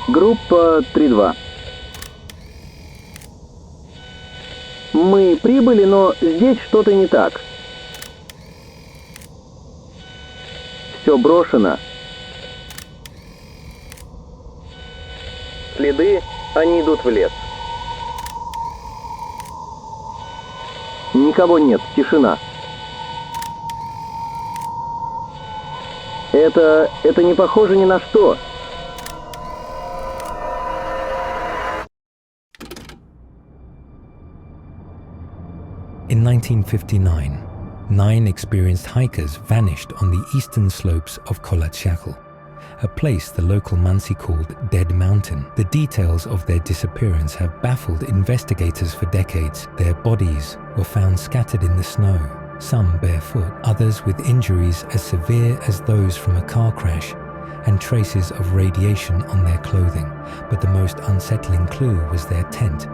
Группа 3-2. Мы прибыли, но здесь что-то не так. Все брошено. Следы, они идут в лес. Никого нет, тишина. Это не похоже ни на что. In 1959, 9 experienced hikers vanished on the eastern slopes of Kholat-Shakhl, a place the local Mansi called Dead Mountain. The details of their disappearance have baffled investigators for decades. Their bodies were found scattered in the snow, some barefoot, others with injuries as severe as those from a car crash, and traces of radiation on their clothing. But the most unsettling clue was their tent,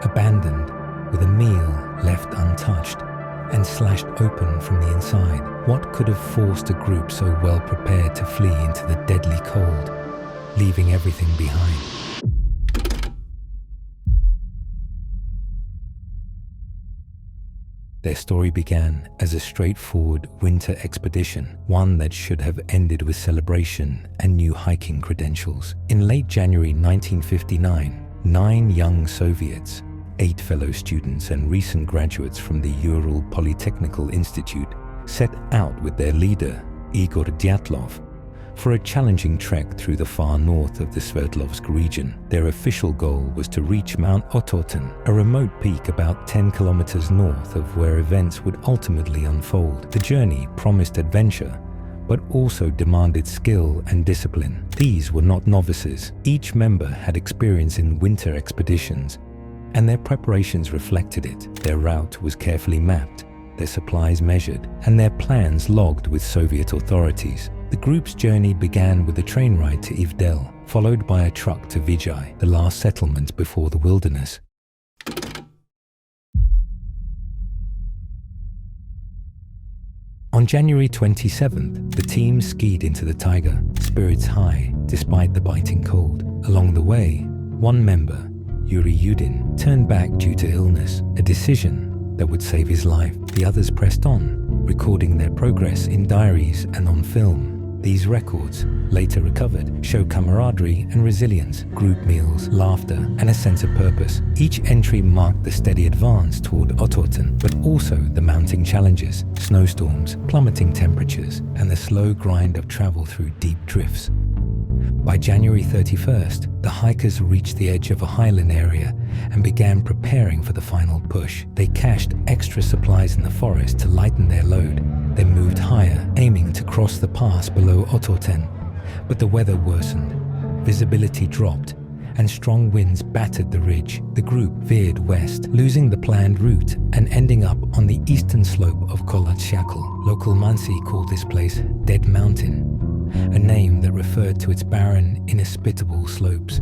abandoned, with a meal left untouched and slashed open from the inside. What could have forced a group so well prepared to flee into the deadly cold, leaving everything behind? Their story began as a straightforward winter expedition, one that should have ended with celebration and new hiking credentials. In late January 1959, 9 young Soviets, 8 fellow students and recent graduates from the Ural Polytechnical Institute, set out with their leader, Igor Dyatlov, for a challenging trek through the far north of the Sverdlovsk region. Their official goal was to reach Mount Otorten, a remote peak about 10 kilometers north of where events would ultimately unfold. The journey promised adventure, but also demanded skill and discipline. These were not novices. Each member had experience in winter expeditions, and their preparations reflected it. Their route was carefully mapped, their supplies measured, and their plans logged with Soviet authorities. The group's journey began with a train ride to Ivdel, followed by a truck to Vijay, the last settlement before the wilderness. On January 27th, the team skied into the taiga, spirits high despite the biting cold. Along the way, one member, Yuri Yudin, turned back due to illness, a decision that would save his life. The others pressed on, recording their progress in diaries and on film. These records, later recovered, show camaraderie and resilience, group meals, laughter, and a sense of purpose. Each entry marked the steady advance toward Otorten, but also the mounting challenges, snowstorms, plummeting temperatures, and the slow grind of travel through deep drifts. By January 31st, the hikers reached the edge of a highland area and began preparing for the final push. They cached extra supplies in the forest to lighten their load, then moved higher, aiming to cross the pass below Otorten. But the weather worsened, visibility dropped, and strong winds battered the ridge. The group veered west, losing the planned route and ending up on the eastern slope of Kholat-Shakhl. Local Mansi called this place Dead Mountain, a name that referred to its barren, inhospitable slopes.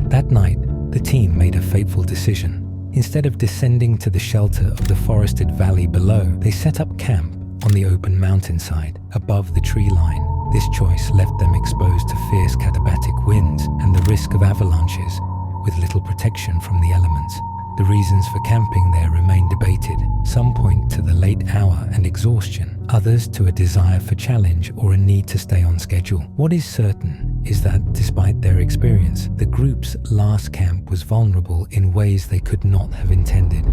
That night, the team made a fateful decision. Instead of descending to the shelter of the forested valley below, they set up camp on the open mountainside, above the tree line. This choice left them exposed to fierce katabatic winds and the risk of avalanches, with little protection from the elements. The reasons for camping there remain debated. Some point to the late hour and exhaustion, others to a desire for challenge or a need to stay on schedule. What is certain is that, despite their experience, the group's last camp was vulnerable in ways they could not have intended.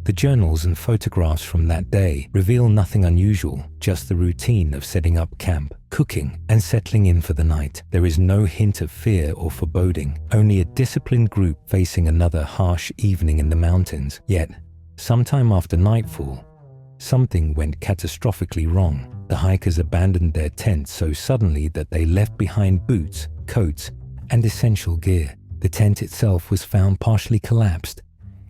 The journals and photographs from that day reveal nothing unusual, just the routine of setting up camp, cooking, and settling in for the night. There is no hint of fear or foreboding, only a disciplined group facing another harsh evening in the mountains. Yet, sometime after nightfall, something went catastrophically wrong. The hikers abandoned their tents so suddenly that they left behind boots, coats, and essential gear. The tent itself was found partially collapsed,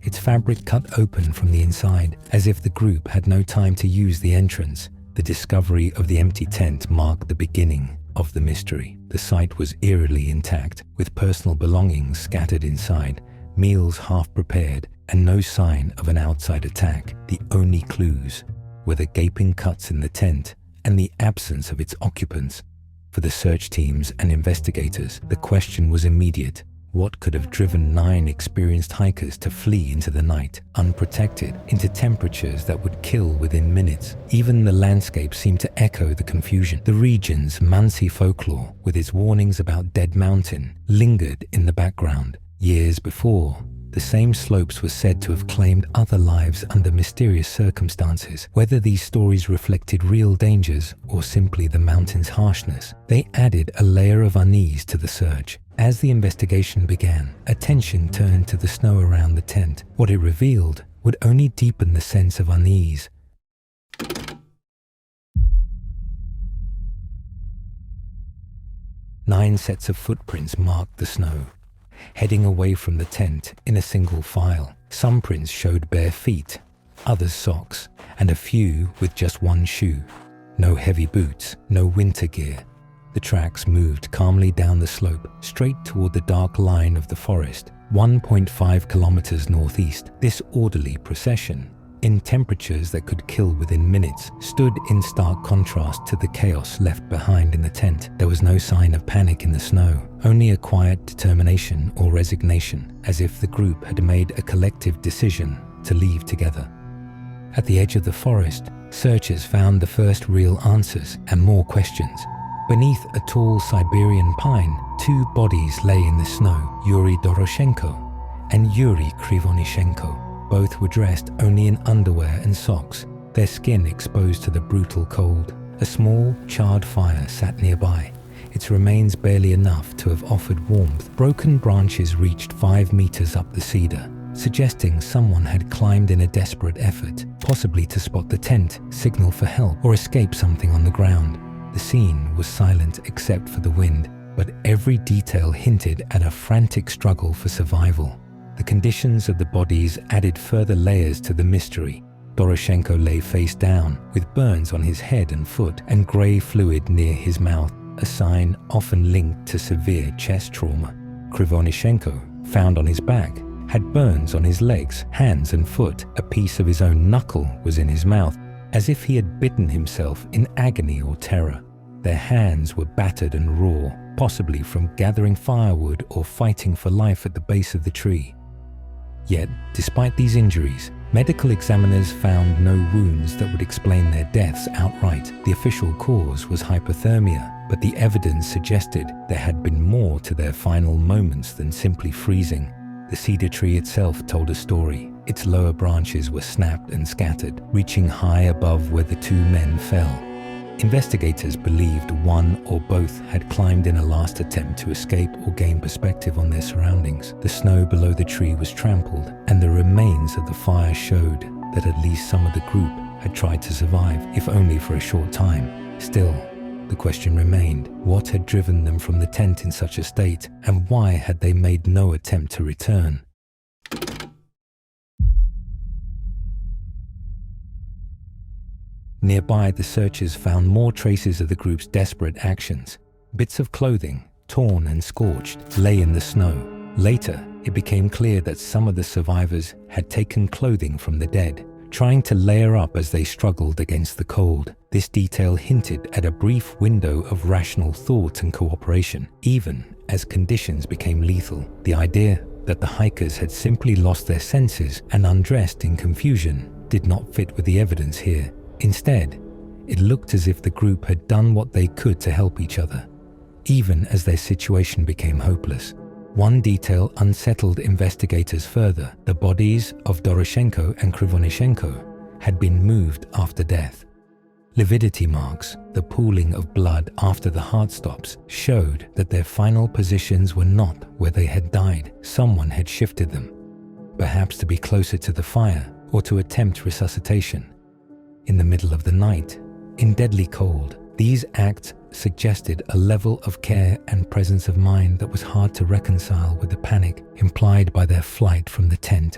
its fabric cut open from the inside, as if the group had no time to use the entrance. The discovery of the empty tent marked the beginning of the mystery. The site was eerily intact, with personal belongings scattered inside, meals half prepared, and no sign of an outside attack. The only clues were the gaping cuts in the tent and the absence of its occupants. For the search teams and investigators, the question was immediate. What could have driven 9 experienced hikers to flee into the night, unprotected, into temperatures that would kill within minutes? Even the landscape seemed to echo the confusion. The region's Mansi folklore, with its warnings about Dead Mountain, lingered in the background. Years before, the same slopes were said to have claimed other lives under mysterious circumstances. Whether these stories reflected real dangers or simply the mountain's harshness, they added a layer of unease to the search. As the investigation began, attention turned to the snow around the tent. What it revealed would only deepen the sense of unease. Nine sets of footprints marked the snow, heading away from the tent in a single file. Some prints showed bare feet, others socks, and a few with just one shoe. No heavy boots, no winter gear. The tracks moved calmly down the slope, straight toward the dark line of the forest, 1.5 kilometers northeast. This orderly procession, in temperatures that could kill within minutes, stood in stark contrast to the chaos left behind in the tent. There was no sign of panic in the snow, only a quiet determination or resignation, as if the group had made a collective decision to leave together. At the edge of the forest, searchers found the first real answers and more questions. Beneath a tall Siberian pine, 2 bodies lay in the snow, Yuri Doroshenko and Yuri Krivonishenko. Both were dressed only in underwear and socks, their skin exposed to the brutal cold. A small, charred fire sat nearby, its remains barely enough to have offered warmth. Broken branches reached 5 meters up the cedar, suggesting someone had climbed in a desperate effort, possibly to spot the tent, signal for help, or escape something on the ground. The scene was silent except for the wind, but every detail hinted at a frantic struggle for survival. The conditions of the bodies added further layers to the mystery. Doroshenko lay face down, with burns on his head and foot, and grey fluid near his mouth, a sign often linked to severe chest trauma. Krivonishenko, found on his back, had burns on his legs, hands and foot. A piece of his own knuckle was in his mouth, as if he had bitten himself in agony or terror. Their hands were battered and raw, possibly from gathering firewood or fighting for life at the base of the tree. Yet, despite these injuries, medical examiners found no wounds that would explain their deaths outright. The official cause was hypothermia, but the evidence suggested there had been more to their final moments than simply freezing. The cedar tree itself told a story. Its lower branches were snapped and scattered, reaching high above where the 2 men fell. Investigators believed one or both had climbed in a last attempt to escape or gain perspective on their surroundings. The snow below the tree was trampled, and the remains of the fire showed that at least some of the group had tried to survive, if only for a short time. Still, the question remained: what had driven them from the tent in such a state, and why had they made no attempt to return? Nearby, the searchers found more traces of the group's desperate actions. Bits of clothing, torn and scorched, lay in the snow. Later, it became clear that some of the survivors had taken clothing from the dead, trying to layer up as they struggled against the cold. This detail hinted at a brief window of rational thought and cooperation, even as conditions became lethal. The idea that the hikers had simply lost their senses and undressed in confusion did not fit with the evidence here. Instead, it looked as if the group had done what they could to help each other, even as their situation became hopeless. One detail unsettled investigators further: the bodies of Doroshenko and Krivonishenko had been moved after death. Lividity marks, the pooling of blood after the heart stops, showed that their final positions were not where they had died. Someone had shifted them, perhaps to be closer to the fire or to attempt resuscitation. In the middle of the night, in deadly cold, these acts suggested a level of care and presence of mind that was hard to reconcile with the panic implied by their flight from the tent.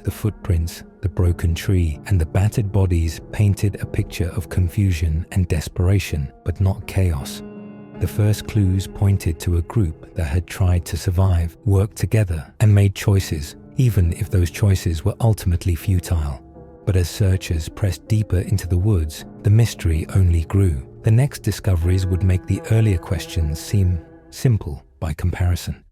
The footprints, the broken tree, and the battered bodies painted a picture of confusion and desperation, but not chaos. The first clues pointed to a group that had tried to survive, worked together, and made choices, even if those choices were ultimately futile. But as searchers pressed deeper into the woods, the mystery only grew. The next discoveries would make the earlier questions seem simple by comparison.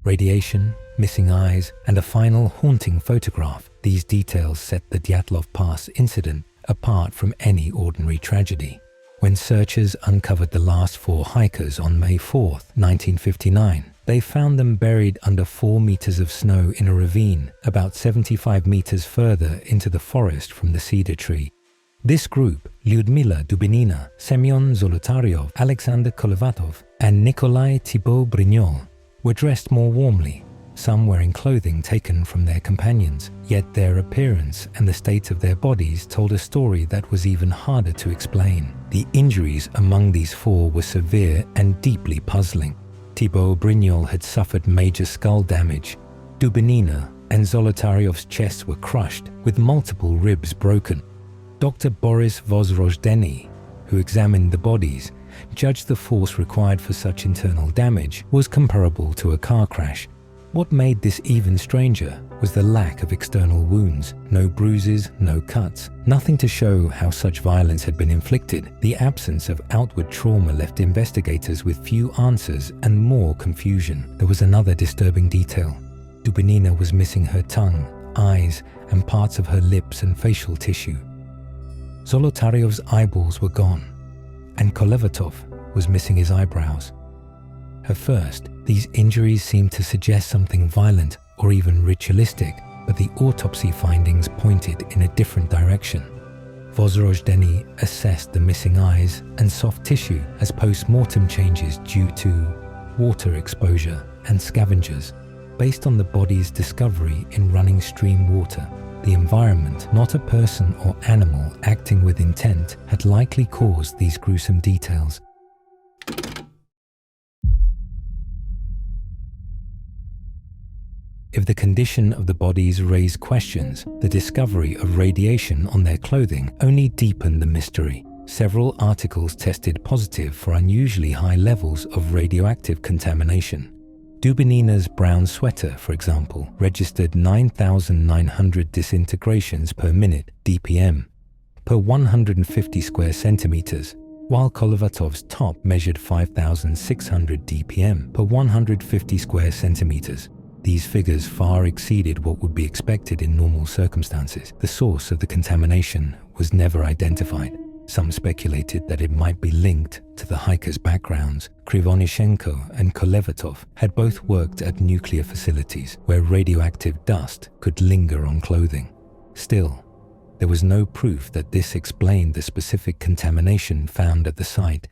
Radiation, missing eyes, and a final haunting photograph, these details set the Dyatlov Pass incident apart from any ordinary tragedy. When searchers uncovered the last 4 hikers on May 4, 1959, they found them buried under 4 meters of snow in a ravine about 75 meters further into the forest from the cedar tree. This group, Lyudmila Dubinina, Semyon Zolotaryov, Alexander Kolevatov, and Nikolai Thibault-Brignol, were dressed more warmly, some wearing clothing taken from their companions, yet their appearance and the state of their bodies told a story that was even harder to explain. The injuries among these 4 were severe and deeply puzzling. Thibault-Brignol had suffered major skull damage. Dubinina and Zolotaryov's chests were crushed, with multiple ribs broken. Dr. Boris Vozrojdeny, who examined the bodies, judged the force required for such internal damage was comparable to a car crash. What made this even stranger was the lack of external wounds, no bruises, no cuts, nothing to show how such violence had been inflicted. The absence of outward trauma left investigators with few answers and more confusion. There was another disturbing detail. Dubinina was missing her tongue, eyes, and parts of her lips and facial tissue. Zolotaryov's eyeballs were gone, and Kolevatov was missing his eyebrows. At first, these injuries seemed to suggest something violent or even ritualistic, but the autopsy findings pointed in a different direction. Vozrojdeny assessed the missing eyes and soft tissue as post-mortem changes due to water exposure and scavengers. Based on the body's discovery in running stream water, the environment, not a person or animal acting with intent, had likely caused these gruesome details. If the condition of the bodies raised questions, the discovery of radiation on their clothing only deepened the mystery. Several articles tested positive for unusually high levels of radioactive contamination. Dubinina's brown sweater, for example, registered 9,900 disintegrations per minute, DPM, per 150 square centimeters, while Kolevatov's top measured 5,600 DPM per 150 square centimeters. These figures far exceeded what would be expected in normal circumstances. The source of the contamination was never identified. Some speculated that it might be linked to the hikers' backgrounds. Krivonishenko and Kolevatov had both worked at nuclear facilities where radioactive dust could linger on clothing. Still, there was no proof that this explained the specific contamination found at the site.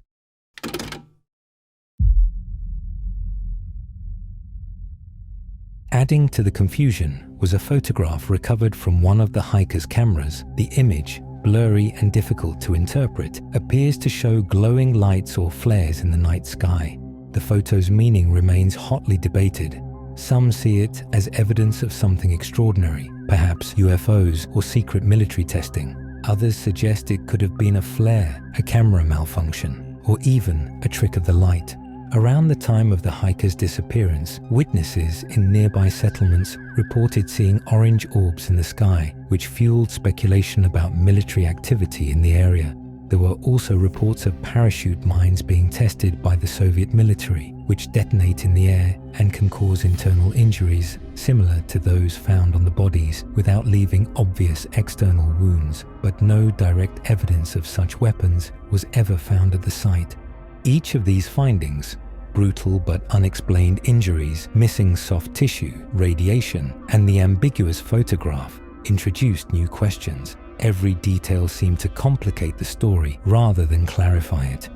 Adding to the confusion was a photograph recovered from one of the hikers' cameras. The image, blurry and difficult to interpret, appears to show glowing lights or flares in the night sky. The photo's meaning remains hotly debated. Some see it as evidence of something extraordinary, perhaps UFOs or secret military testing. Others suggest it could have been a flare, a camera malfunction, or even a trick of the light. Around the time of the hikers' disappearance, witnesses in nearby settlements reported seeing orange orbs in the sky, which fueled speculation about military activity in the area. There were also reports of parachute mines being tested by the Soviet military, which detonate in the air and can cause internal injuries similar to those found on the bodies without leaving obvious external wounds, but no direct evidence of such weapons was ever found at the site. Each of these findings, brutal but unexplained injuries, missing soft tissue, radiation, and the ambiguous photograph, introduced new questions. Every detail seemed to complicate the story rather than clarify it.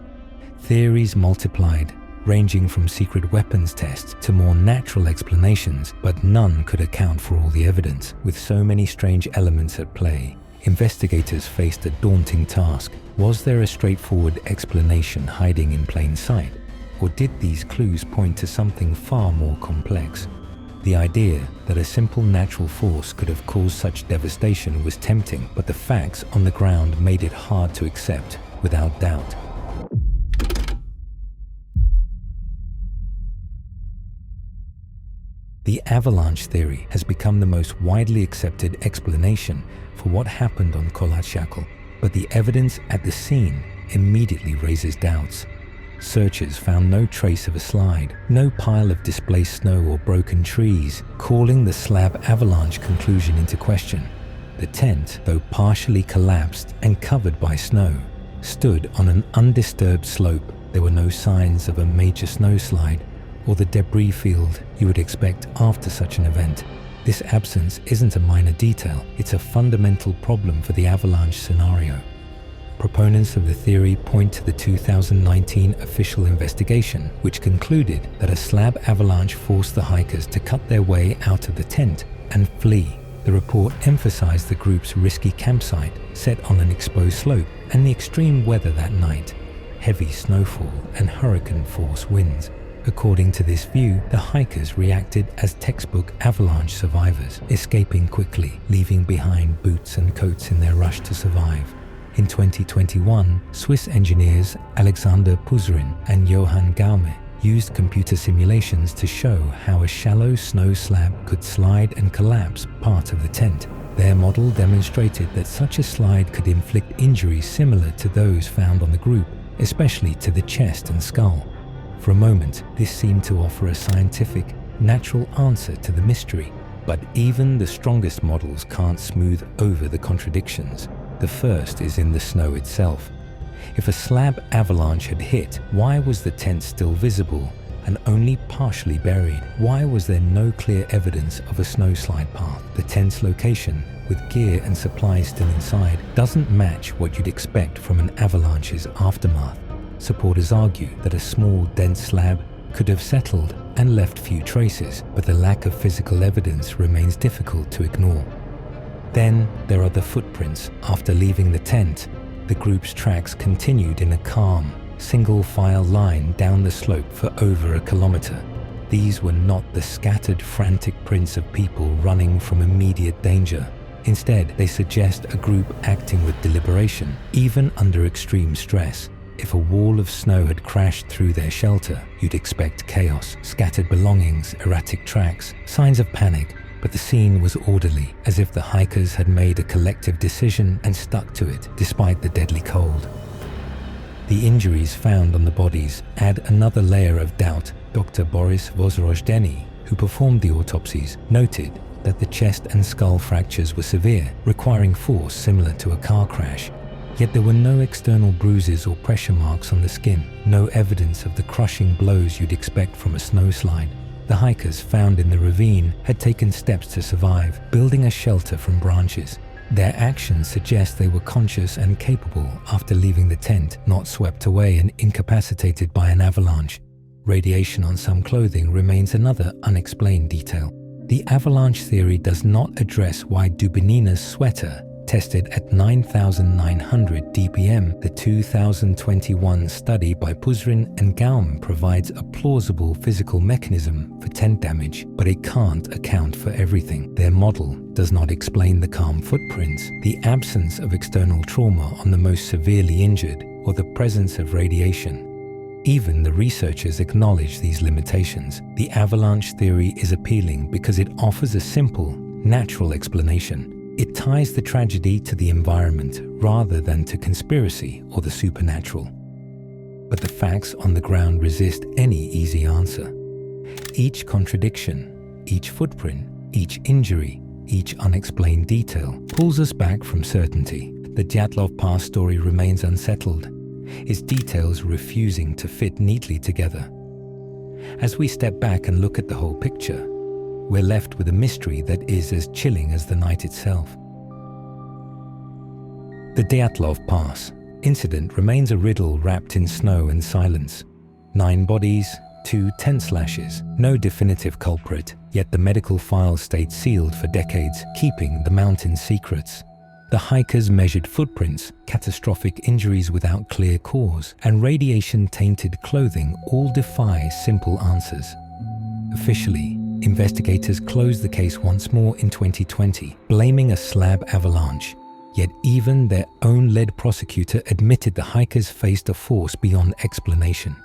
Theories multiplied, ranging from secret weapons tests to more natural explanations, but none could account for all the evidence. With so many strange elements at play, investigators faced a daunting task. Was there a straightforward explanation hiding in plain sight? Or did these clues point to something far more complex? The idea that a simple natural force could have caused such devastation was tempting, but the facts on the ground made it hard to accept without doubt. The avalanche theory has become the most widely accepted explanation for what happened on Kolatschakal, but the evidence at the scene immediately raises doubts. Searchers found no trace of a slide, no pile of displaced snow or broken trees, calling the slab avalanche conclusion into question. The tent, though partially collapsed and covered by snow, stood on an undisturbed slope. There were no signs of a major snowslide or the debris field you would expect after such an event. This absence isn't a minor detail, it's a fundamental problem for the avalanche scenario. Proponents of the theory point to the 2019 official investigation, which concluded that a slab avalanche forced the hikers to cut their way out of the tent and flee. The report emphasized the group's risky campsite, set on an exposed slope, and the extreme weather that night, heavy snowfall and hurricane-force winds. According to this view, the hikers reacted as textbook avalanche survivors, escaping quickly, leaving behind boots and coats in their rush to survive. In 2021, Swiss engineers Alexander Puzrin and Johann Gaume used computer simulations to show how a shallow snow slab could slide and collapse part of the tent. Their model demonstrated that such a slide could inflict injuries similar to those found on the group, especially to the chest and skull. For a moment, this seemed to offer a scientific, natural answer to the mystery. But even the strongest models can't smooth over the contradictions. The first is in the snow itself. If a slab avalanche had hit, why was the tent still visible and only partially buried? Why was there no clear evidence of a snowslide path? The tent's location, with gear and supplies still inside, doesn't match what you'd expect from an avalanche's aftermath. Supporters argue that a small, dense slab could have settled and left few traces, but the lack of physical evidence remains difficult to ignore. Then there are the footprints. After leaving the tent, the group's tracks continued in a calm, single-file line down the slope for over a kilometer. These were not the scattered, frantic prints of people running from immediate danger. Instead, they suggest a group acting with deliberation, even under extreme stress. If a wall of snow had crashed through their shelter, you'd expect chaos, scattered belongings, erratic tracks, signs of panic, but the scene was orderly, as if the hikers had made a collective decision and stuck to it, despite the deadly cold. The injuries found on the bodies add another layer of doubt. Dr. Boris Vozrojdeny, who performed the autopsies, noted that the chest and skull fractures were severe, requiring force similar to a car crash. Yet there were no external bruises or pressure marks on the skin, no evidence of the crushing blows you'd expect from a snowslide. The hikers found in the ravine had taken steps to survive, building a shelter from branches. Their actions suggest they were conscious and capable after leaving the tent, not swept away and incapacitated by an avalanche. Radiation on some clothing remains another unexplained detail. The avalanche theory does not address why Dubinina's sweater, tested at 9,900 dBm, the 2021 study by Puzrin and Gaume provides a plausible physical mechanism for tent damage, but it can't account for everything. Their model does not explain the calm footprints, the absence of external trauma on the most severely injured, or the presence of radiation. Even the researchers acknowledge these limitations. The avalanche theory is appealing because it offers a simple, natural explanation. It ties the tragedy to the environment rather than to conspiracy or the supernatural. But the facts on the ground resist any easy answer. Each contradiction, each footprint, each injury, each unexplained detail pulls us back from certainty. The Dyatlov Pass story remains unsettled, its details refusing to fit neatly together. As we step back and look at the whole picture, we're left with a mystery that is as chilling as the night itself. The Dyatlov Pass incident remains a riddle wrapped in snow and silence. 9 bodies, 2 tent slashes, no definitive culprit, yet the medical file stayed sealed for decades, keeping the mountain's secrets. The hikers measured footprints, catastrophic injuries without clear cause, and radiation-tainted clothing all defy simple answers. Officially, investigators closed the case once more in 2020, blaming a slab avalanche. Yet even their own lead prosecutor admitted the hikers faced a force beyond explanation.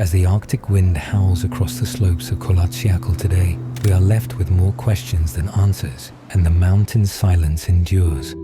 As the Arctic wind howls across the slopes of Kolatsiakl today, we are left with more questions than answers, and the mountain silence endures.